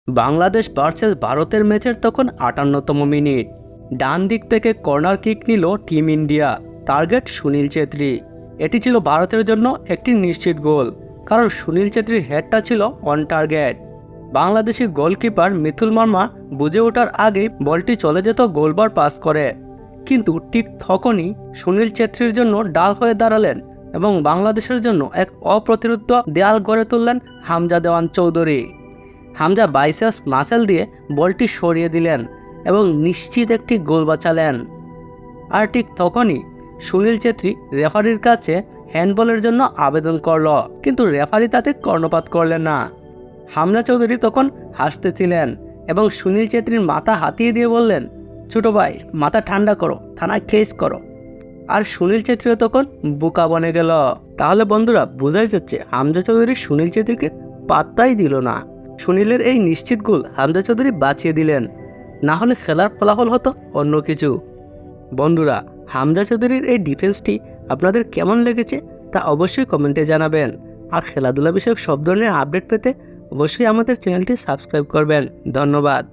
Bangladesh versus ভারতের ম্যাচের তখন ৫৮তম মিনিট। ডান দিক থেকে কর্নার কিক নিল team India. Target Sunil Chhetri. এটি ছিল ভারতের জন্য একটি নিশ্চিত গোল, কারণ সুনীল ছেত্রীর হেডটা ছিল on target. Bangladeshi goalkeeper Mithul Marma বুঝে ওঠার আগেই বলটি চলে যেত গোলবার পাস করে, কিন্তু ঠিক তখনই সুনীল ছেত্রীর জন্য ডাল হয়ে দাঁড়ালেন এবং বাংলাদেশের জন্য এক অপ্রতিরোধ্য দেয়াল গড়ে তুললেন হামজা দেওয়ান চৌধুরী। হামজা বাইসেপস মাসেল দিয়ে বলটি সরিয়ে দিলেন এবং নিশ্চিত একটি গোল বাঁচালেন। আর ঠিক তখনই সুনীল ছেত্রী রেফারির কাছে হ্যান্ডবলের জন্য আবেদন করল, কিন্তু রেফারি তাতে কর্ণপাত করলেন না। হামজা চৌধুরী তখন হাসতেছিলেন এবং সুনীল ছেত্রীর মাথা হাতিয়ে দিয়ে বললেন, ছোট ভাই মাথা ঠান্ডা করো, থানায় কেস করো। আর সুনীল ছেত্রীও তখন বোকা বনে গেল। তাহলে বন্ধুরা বোঝাই যাচ্ছে হামজা চৌধুরী সুনীল ছেত্রীকে পাত্তাই দিল না। সুনীলের এই নিশ্চিত গোল হামজা চৌধুরী বাঁচিয়ে দিলেন, না হলে খেলার ফলাফল হতো অন্য কিছু। বন্ধুরা, হামজা চৌধুরীর এই ডিফেন্সটি আপনাদের কেমন লেগেছে তা অবশ্যই কমেন্টে জানাবেন। আর খেলাধুলা বিষয়ক সব ধরনের আপডেট পেতে অবশ্যই আমাদের চ্যানেলটি সাবস্ক্রাইব করবেন। ধন্যবাদ।